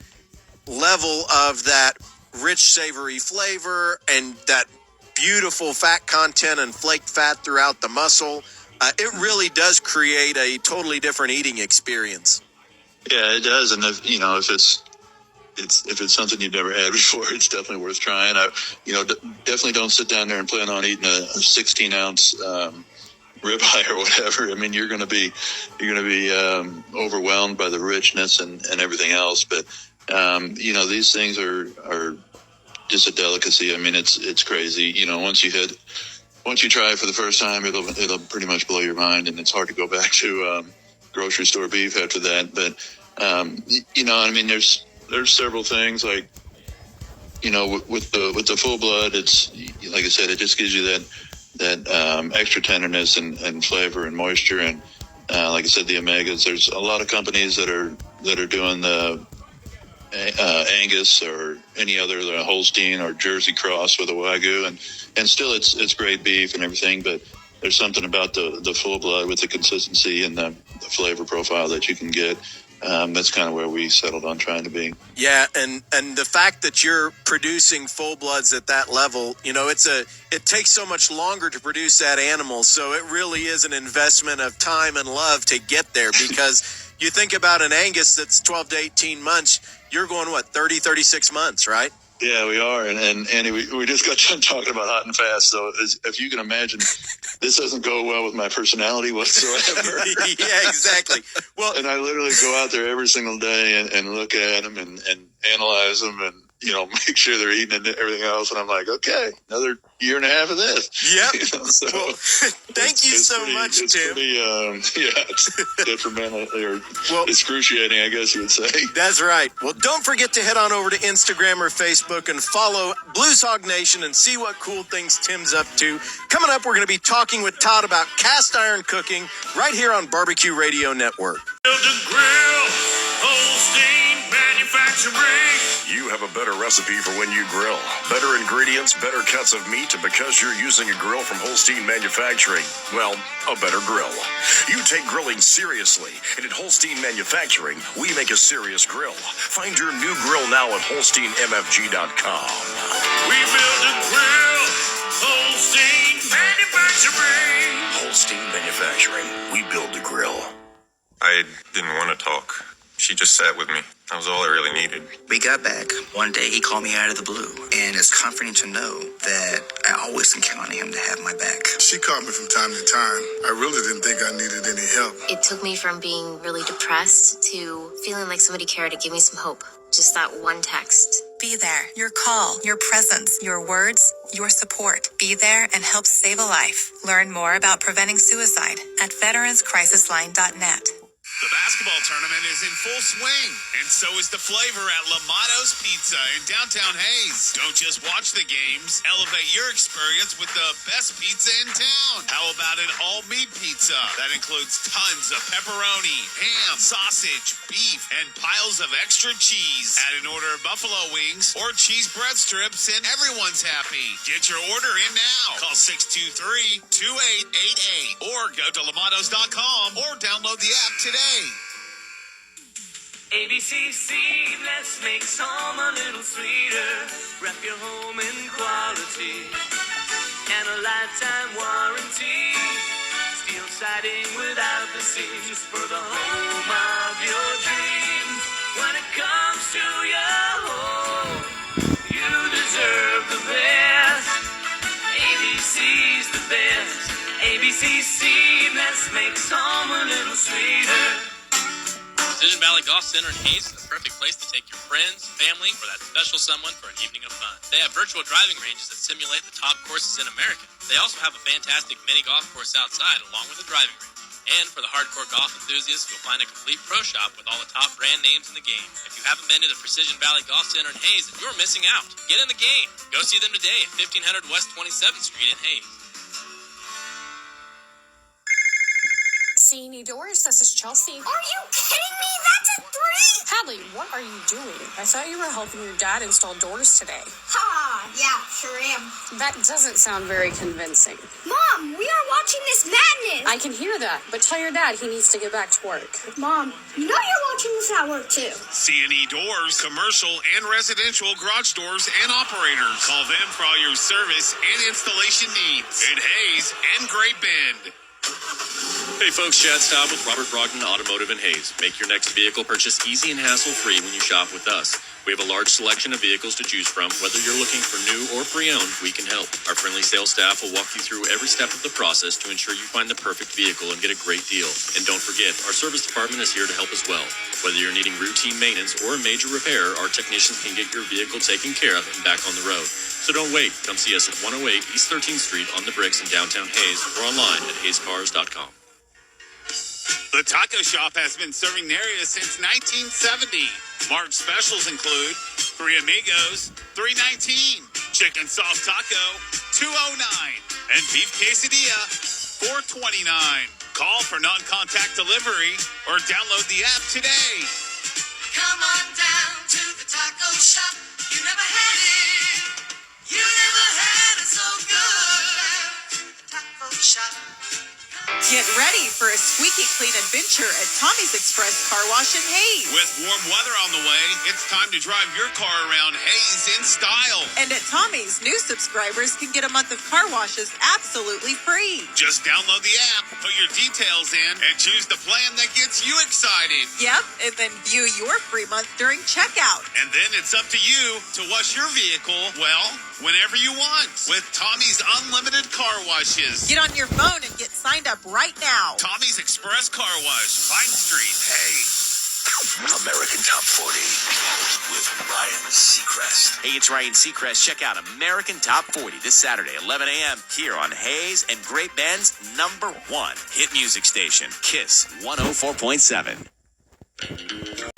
level of that rich, savory flavor and that beautiful fat content and flaked fat throughout the muscle. It really does create a totally different eating experience. Yeah, it does. And if it's something you've never had before, it's definitely worth trying. Definitely don't sit down there and plan on eating a 16-ounce ribeye or whatever. I mean, you're going to be overwhelmed by the richness and everything else. But these things are just a delicacy. I mean, it's crazy. Once you try it for the first time, it'll pretty much blow your mind, and it's hard to go back to grocery store beef after that. But I mean, there's several things like with the full blood. It's like I said, it just gives you that extra tenderness and flavor and moisture, and like I said, the omegas. There's a lot of companies that are doing the Angus or any other Holstein or Jersey cross with a Wagyu, and still it's great beef and everything, but there's something about the full blood with the consistency and the flavor profile that you can get. That's kind of where we settled on trying to be. Yeah, and the fact that you're producing full bloods at that level, it takes so much longer to produce that animal, so it really is an investment of time and love to get there, because you think about an Angus that's 12 to 18 months, you're going, 30, 36 months, right? Yeah, we are. And Andy, we just got done talking about hot and fast. So if you can imagine, this doesn't go well with my personality whatsoever. Yeah, exactly. Well, and I literally go out there every single day and look at them and analyze them and, make sure they're eating and everything else. And I'm like, okay, another year and a half of this. Yep. Well, thank you so much, Tim. It's detrimental or excruciating, I guess you would say. That's right. Well, don't forget to head on over to Instagram or Facebook and follow Blues Hog Nation and see what cool things Tim's up to. Coming up, we're going to be talking with Todd about cast iron cooking right here on Barbecue Radio Network. Build a grill, Holstein Manufacturing. You have a better recipe for when you grill. Better ingredients, better cuts of meat, and because you're using a grill from Holstein Manufacturing, well, a better grill. You take grilling seriously, and at Holstein Manufacturing, we make a serious grill. Find your new grill now at HolsteinMFG.com. We build a grill, Holstein Manufacturing. Holstein Manufacturing, we build a grill. I didn't want to talk. She just sat with me. That was all I really needed. We got back. One day he called me out of the blue, and it's comforting to know that I always can count on him to have my back. She called me from time to time. I really didn't think I needed any help. It took me from being really depressed to feeling like somebody cared to give me some hope. just that one text. Be there. Your call, your presence, your words, your support. Be there and help save a life. Learn more about preventing suicide at veteranscrisisline.net. The basketball tournament is in full swing, and so is the flavor at Lamato's Pizza in downtown Hayes. Don't just watch the games, elevate your experience with the best pizza in town. How about an all-meat pizza that includes tons of pepperoni, ham, sausage, beef, and piles of extra cheese? Add an order of buffalo wings or cheese bread strips, and everyone's happy. Get your order in now. Call 623-2888 or go to lamatos.com or download the app today. ABC Seamless makes home a little sweeter. Wrap your home in quality and a lifetime warranty. Steel siding without the seams for the home of your dreams. When it comes to your home, you deserve the best. ABC's the best. ABC Seamless makes home a little sweeter. Precision Valley Golf Center in Hayes is the perfect place to take your friends, family, or that special someone for an evening of fun. They have virtual driving ranges that simulate the top courses in America. They also have a fantastic mini golf course outside along with a driving range. And for the hardcore golf enthusiasts, you'll find a complete pro shop with all the top brand names in the game. If you haven't been to the Precision Valley Golf Center in Hayes, you're missing out. Get in the game. Go see them today at 1500 West 27th Street in Hayes. C&E Doors, this is Chelsea. Are you kidding me? That's a 3? Hadley, what are you doing? I thought you were helping your dad install doors today. Ha, yeah, sure am. That doesn't sound very convincing. Mom, we are watching this madness. I can hear that, but tell your dad he needs to get back to work. Mom, you know you're watching this at work too. C&E Doors, commercial and residential garage doors and operators. Call them for all your service and installation needs in Hayes and Great Bend. Hey folks, Chad Staub with Robert Brogdon Automotive in Hayes. Make your next vehicle purchase easy and hassle-free when you shop with us. We have a large selection of vehicles to choose from. Whether you're looking for new or pre-owned, we can help. Our friendly sales staff will walk you through every step of the process to ensure you find the perfect vehicle and get a great deal. And don't forget, our service department is here to help as well. Whether you're needing routine maintenance or a major repair, our technicians can get your vehicle taken care of and back on the road. So don't wait. Come see us at 108 East 13th Street on the Bricks in downtown Hayes or online at hayescars.com. The taco shop has been serving the area since 1970. March specials include 3 Amigos, $3.19, chicken soft taco, $2.09, and beef quesadilla, $4.29. Call for non-contact delivery or download the app today. Come on down to the taco shop. You never had it. You never had it so good. Taco shop. Get ready for a squeaky clean adventure at Tommy's Express Car Wash in Hayes. With warm weather on the way, it's time to drive your car around Hayes in style. And at Tommy's, new subscribers can get a month of car washes absolutely free. Just download the app, put your details in, and choose the plan that gets you excited. Yep, and then view your free month during checkout. And then it's up to you to wash your vehicle, well, whenever you want, with Tommy's unlimited car washes. Get on your phone and get signed up right now. Tommy's Express Car Wash, Pine Street, Hayes. American Top 40 with Ryan Seacrest. Hey, it's Ryan Seacrest. Check out American Top 40 this Saturday, 11 a.m. here on Hayes and Great Bend's #1 hit music station, KISS 104.7.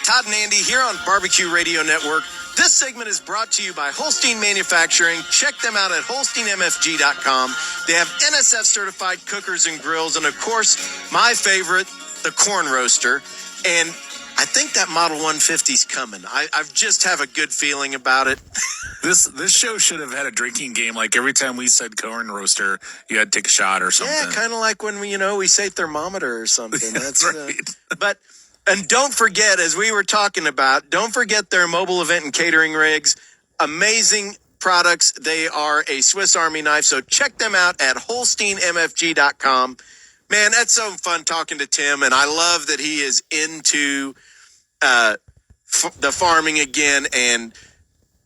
Todd and Andy here on Barbecue Radio Network. This segment is brought to you by Holstein Manufacturing. Check them out at HolsteinMFG.com. They have NSF certified cookers and grills, and of course, my favorite, the corn roaster. And I think that Model 150's coming. I just have a good feeling about it. This show should have had a drinking game. Like every time we said corn roaster, you had to take a shot or something. Yeah, kind of like when we say thermometer or something. That's right. And don't forget, as we were talking about, don't forget their mobile event and catering rigs. Amazing products. They are a Swiss Army knife. So check them out at HolsteinMFG.com. Man, that's so fun talking to Tim. And I love that he is into the farming again and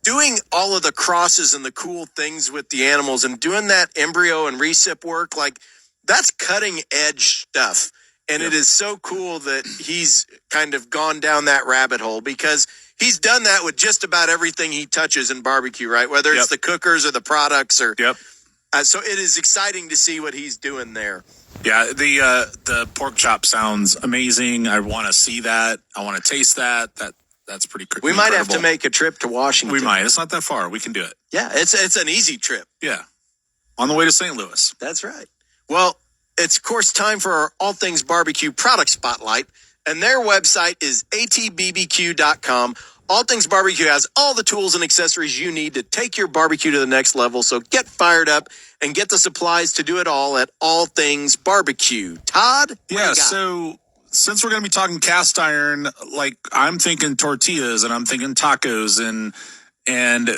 doing all of the crosses and the cool things with the animals and doing that embryo and recip work. Like, that's cutting edge stuff. And It is so cool that he's kind of gone down that rabbit hole, because he's done that with just about everything he touches in barbecue, right? Whether it's the cookers or the products or. Yep. So it is exciting to see what he's doing there. Yeah, the pork chop sounds amazing. I want to see that. I want to taste that. That's pretty cool. We might have to make a trip to Washington. We might. It's not that far. We can do it. Yeah, it's an easy trip. Yeah. On the way to St. Louis. That's right. Well, it's, of course, time for our All Things Barbecue product spotlight, and their website is atbbq.com. All Things Barbecue has all the tools and accessories you need to take your barbecue to the next level, so get fired up and get the supplies to do it all at All Things Barbecue. Todd? Yeah, so since we're going to be talking cast iron, like I'm thinking tortillas and I'm thinking tacos, and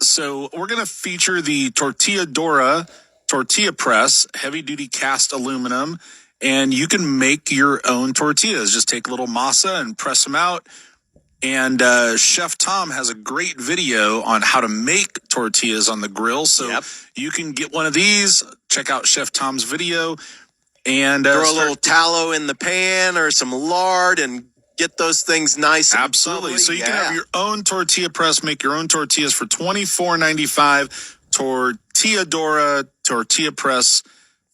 so we're going to feature the Tortilla Dora tortilla press, heavy duty cast aluminum, and you can make your own tortillas. Just take a little masa and press them out. And Chef Tom has a great video on how to make tortillas on the grill. So you can get one of these, check out Chef Tom's video, and throw a little tallow in the pan or some lard and get those things nice. Absolutely. So you can have your own tortilla press, make your own tortillas for $24.95. Tortilla Dora tortilla press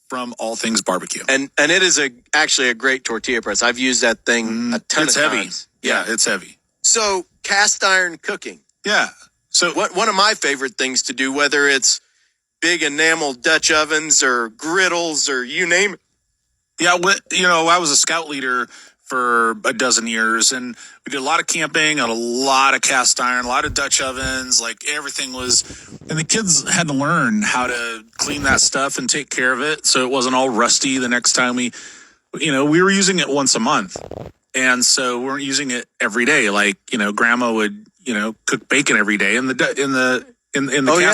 from All Things Barbecue. And it is actually a great tortilla press. I've used that thing a ton of heavy. times. Yeah, it's heavy. So cast iron cooking. Yeah. So one of my favorite things to do, whether it's big enamel Dutch ovens or griddles or you name it. Yeah, I was a scout leader for a dozen years, and we did a lot of camping and a lot of cast iron, a lot of Dutch ovens, like everything was, and the kids had to learn how to clean that stuff and take care of it so it wasn't all rusty the next time we were using it once a month. And so we weren't using it every day. Like, grandma would, cook bacon every day in the cast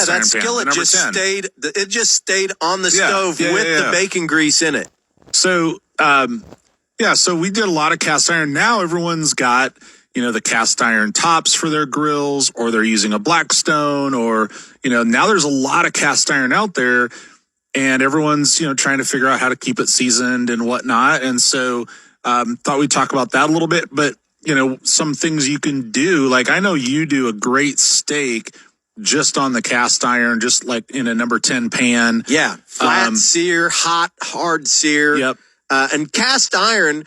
iron pan. Skillet just stayed on the stove with the bacon grease in it. So, so we did a lot of cast iron. Now everyone's got, the cast iron tops for their grills, or they're using a Blackstone, or, now there's a lot of cast iron out there, and everyone's, trying to figure out how to keep it seasoned and whatnot. And so, thought we'd talk about that a little bit, but some things you can do, like I know you do a great steak just on the cast iron, just like in a number 10 pan. Yeah. Flat sear, hot, hard sear. Yep. And cast iron,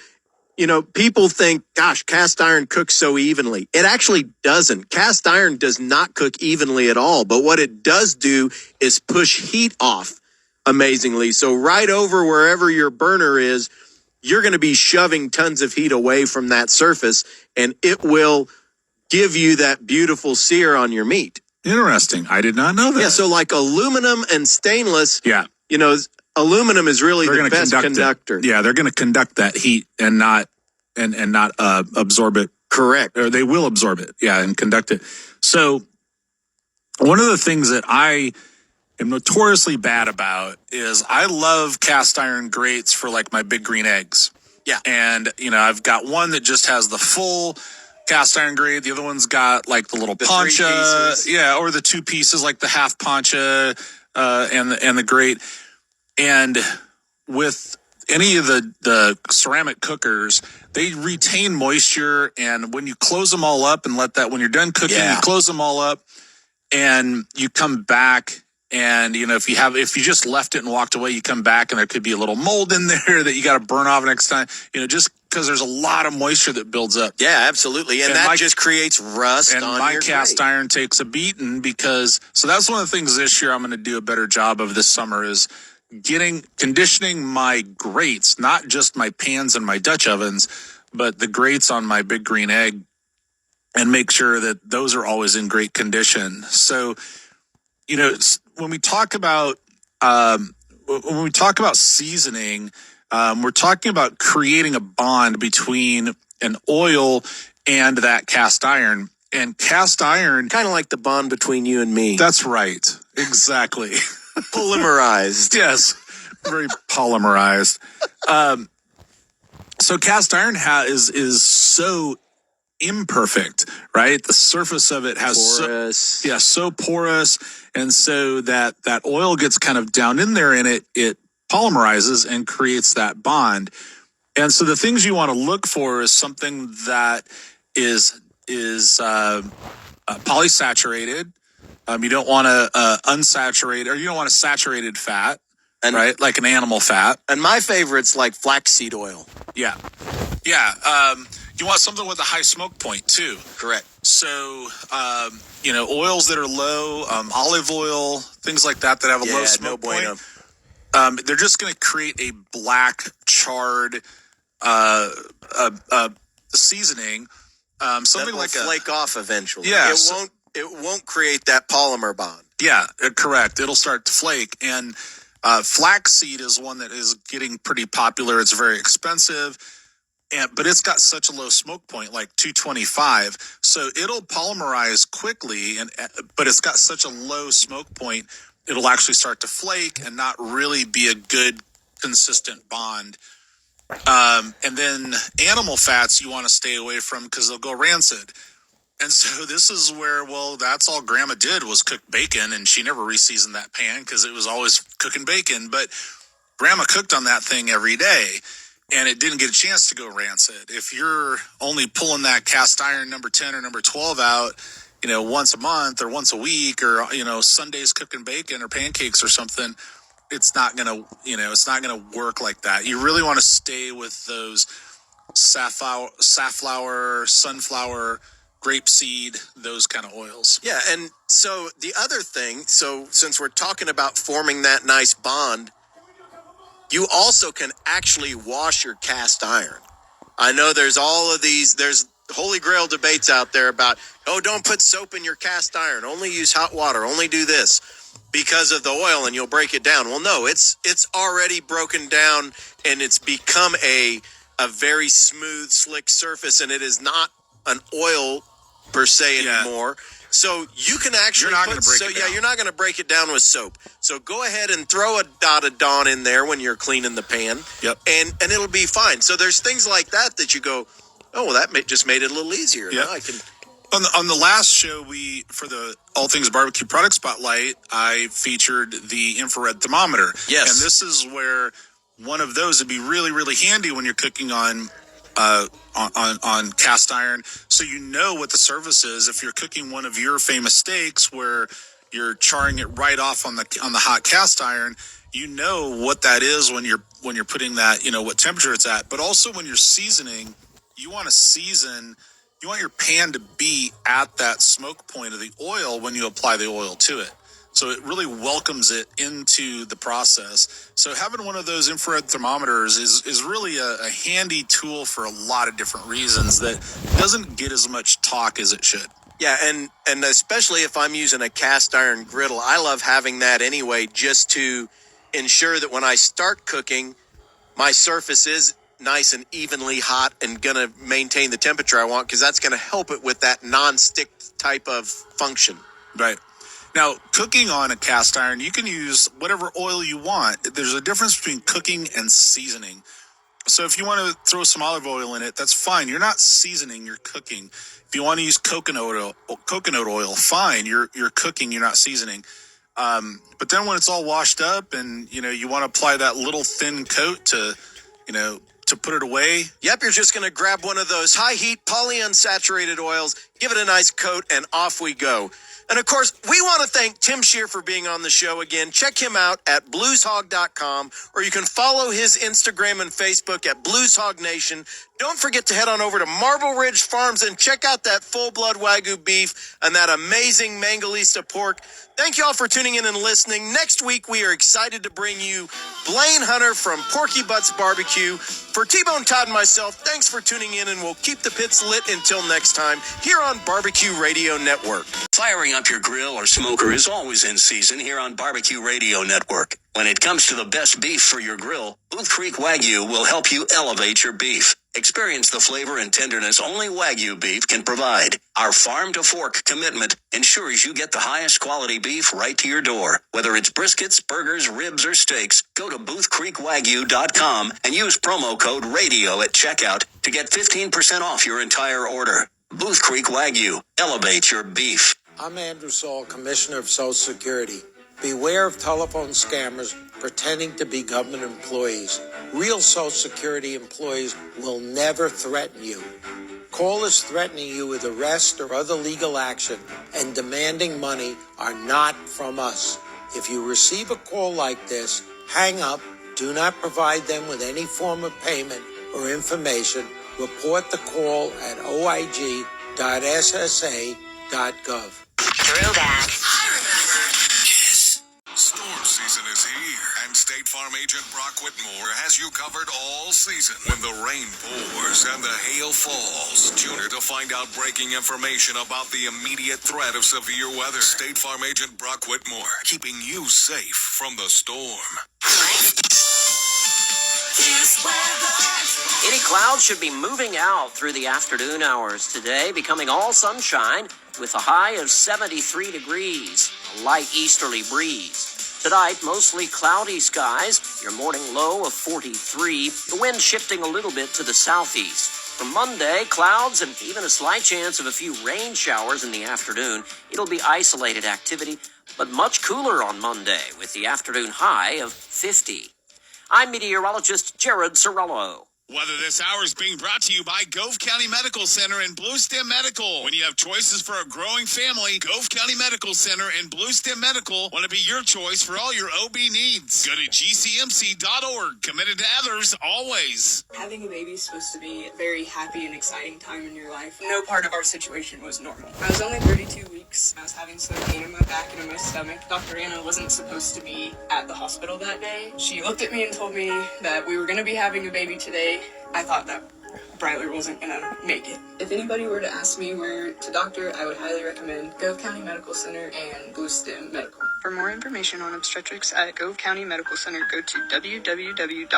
people think, gosh, cast iron cooks so evenly. It actually doesn't. Cast iron does not cook evenly at all. But what it does do is push heat off amazingly. So right over wherever your burner is, you're going to be shoving tons of heat away from that surface, and it will give you that beautiful sear on your meat. Interesting. I did not know that. Yeah, so like aluminum and stainless, yeah, aluminum is really the best conductor. Yeah, they're going to conduct that heat and not absorb it. Correct. Or they will absorb it, and conduct it. So one of the things that I am notoriously bad about is I love cast iron grates for like my big green eggs. Yeah. And, I've got one that just has the full cast iron grate. The other one's got like the little pancha. Yeah. Or the two pieces, like the half pancha, and the grate. And with any of the ceramic cookers, they retain moisture. And when you close them all up and when you're done cooking, you close them all up and you come back. And, if you just left it and walked away, you come back and there could be a little mold in there that you got to burn off next time, just because there's a lot of moisture that builds up. Yeah, absolutely. And that just creates rust and on my your cast grate. iron takes a beating so that's one of the things this year I'm going to do a better job of this summer is conditioning my grates, not just my pans and my Dutch ovens, but the grates on my big green egg, and make sure that those are always in great condition. So, when we talk about seasoning, we're talking about creating a bond between an oil and that cast iron. And cast iron, kind of like the bond between you and me. That's right, exactly. Polymerized. Yes, very polymerized. So cast iron is so imperfect, right? The surface of it has porous. So porous, and so that oil gets kind of down in there, and it polymerizes and creates that bond. And so the things you want to look for is something that is is polysaturated. You don't want a unsaturated, or you don't want a saturated fat, right? Like an animal fat. And my favorite's like flaxseed oil. Yeah. You want something with a high smoke point too. Correct. So, oils that are low, olive oil, things like that have a low smoke point. They're just going to create a black, charred seasoning. Something that will like flake off eventually. Yeah, it won't create that polymer bond. Yeah, correct. It'll start to flake. And flaxseed is one that is getting pretty popular. It's very expensive, but it's got such a low smoke point, like 225. So it'll polymerize quickly, but it's got such a low smoke point, it'll actually start to flake and not really be a good, consistent bond. And then animal fats you want to stay away from because they'll go rancid. And so this is where, that's all Grandma did was cook bacon, and she never reseasoned that pan because it was always cooking bacon. But Grandma cooked on that thing every day, and it didn't get a chance to go rancid. If you're only pulling that cast iron number 10 or number 12 out, once a month or once a week, or, Sundays cooking bacon or pancakes or something, it's not going to work like that. You really want to stay with those safflower, sunflower, grapeseed, those kind of oils. Yeah, and so the other thing, since we're talking about forming that nice bond, you also can actually wash your cast iron. I know there's Holy Grail debates out there about, don't put soap in your cast iron, only use hot water, only do this because of the oil and you'll break it down. Well, no, it's already broken down and it's become a very smooth, slick surface, and it is not an oil per se anymore. So you can actually you're not going to break it down with soap. So go ahead and throw a dot of Dawn in there when you're cleaning the pan. Yep. And it'll be fine. So there's things like that you go, that just made it a little easier. Yeah. Now I can. On the last show, for the All Things Barbecue Product Spotlight, I featured the infrared thermometer. Yes. And this is where one of those would be really, really handy when you're cooking on cast iron, so what the surface is. If you're cooking one of your famous steaks where you're charring it right off on the hot cast iron, what that is when you're putting that, what temperature it's at. But also when you're seasoning, you want your pan to be at that smoke point of the oil when you apply the oil to it. So it really welcomes it into the process. So having one of those infrared thermometers is really a handy tool for a lot of different reasons that doesn't get as much talk as it should. Yeah, and especially if I'm using a cast iron griddle, I love having that anyway, just to ensure that when I start cooking, my surface is nice and evenly hot and going to maintain the temperature I want, because that's going to help it with that non-stick type of function. Right. Now, cooking on a cast iron, you can use whatever oil you want. There's a difference between cooking and seasoning. So if you want to throw some olive oil in it, that's fine. You're not seasoning, you're cooking. If you want to use coconut oil, fine. You're cooking, you're not seasoning. But then when it's all washed up and, you want to apply that little thin coat to put it away. Yep, you're just going to grab one of those high heat polyunsaturated oils, give it a nice coat, and off we go. And of course, we want to thank Tim Scheer for being on the show again. Check him out at blueshog.com, or you can follow his Instagram and Facebook at Blueshog Nation. Don't forget to head on over to Marble Ridge Farms and check out that full-blood Wagyu beef and that amazing Mangalista pork. Thank you all for tuning in and listening. Next week, we are excited to bring you Blaine Hunter from Porky Butts Barbecue. For T-Bone Todd and myself, thanks for tuning in, and we'll keep the pits lit until next time here on Barbecue Radio Network. Firing up your grill or smoker is always in season here on Barbecue Radio Network. When it comes to the best beef for your grill, Booth Creek Wagyu will help you elevate your beef. Experience the flavor and tenderness only Wagyu beef can provide. Our farm-to-fork commitment ensures you get the highest quality beef right to your door. Whether it's briskets, burgers, ribs, or steaks, go to BoothCreekWagyu.com and use promo code RADIO at checkout to get 15% off your entire order. Booth Creek Wagyu. Elevate your beef. I'm Andrew Saul, Commissioner of Social Security. Beware of telephone scammers pretending to be government employees. Real Social Security employees will never threaten you. Callers threatening you with arrest or other legal action and demanding money are not from us. If you receive a call like this, hang up, do not provide them with any form of payment or information. Report the call at oig.ssa.gov. Throwback. Storm season is here, and State Farm agent Brock Whitmore has you covered all season. When the rain pours and the hail falls, tune in to find out breaking information about the immediate threat of severe weather. State Farm agent Brock Whitmore, keeping you safe from the storm. Any clouds should be moving out through the afternoon hours today, becoming all sunshine with a high of 73 degrees, a light easterly breeze. Tonight, mostly cloudy skies, your morning low of 43, the wind shifting a little bit to the southeast. For Monday, clouds and even a slight chance of a few rain showers in the afternoon. It'll be isolated activity, but much cooler on Monday with the afternoon high of 50. I'm meteorologist Jared Sorello. Weather this hour is being brought to you by Gove County Medical Center and Blue Stem Medical. When you have choices for a growing family, Gove County Medical Center and Blue Stem Medical want to be your choice for all your OB needs. Go to gcmc.org. Committed to others, always. Having a baby is supposed to be a very happy and exciting time in your life. No part of our situation was normal. I was only 32 weeks. I was having some pain in my back and in my stomach. Dr. Anna wasn't supposed to be at the hospital that day. She looked at me and told me that we were going to be having a baby today. I thought that Bryler wasn't gonna make it. If anybody were to ask me where to doctor, I would highly recommend Gove County Medical Center and Blue Stem Medical. For more information on obstetrics at Gove County Medical Center, go to www.gcmc.org.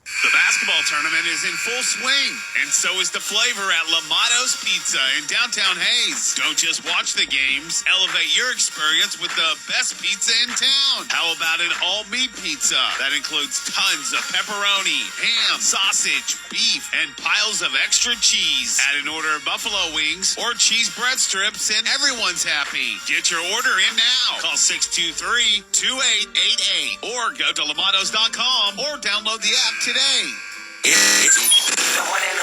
The basketball tournament is in full swing, and so is the flavor at Lamato's Pizza in downtown Hayes. Don't just watch the games, elevate your experience with the best pizza in town. How about an all-meat pizza that includes tons of pepperoni, ham, sausage, beef, and piles of extra cheese? Add an order of buffalo wings or cheese bread strips, and everyone's happy. Get your order in now. Call 623-2888 or go to lamatos.com or download the app today. The one and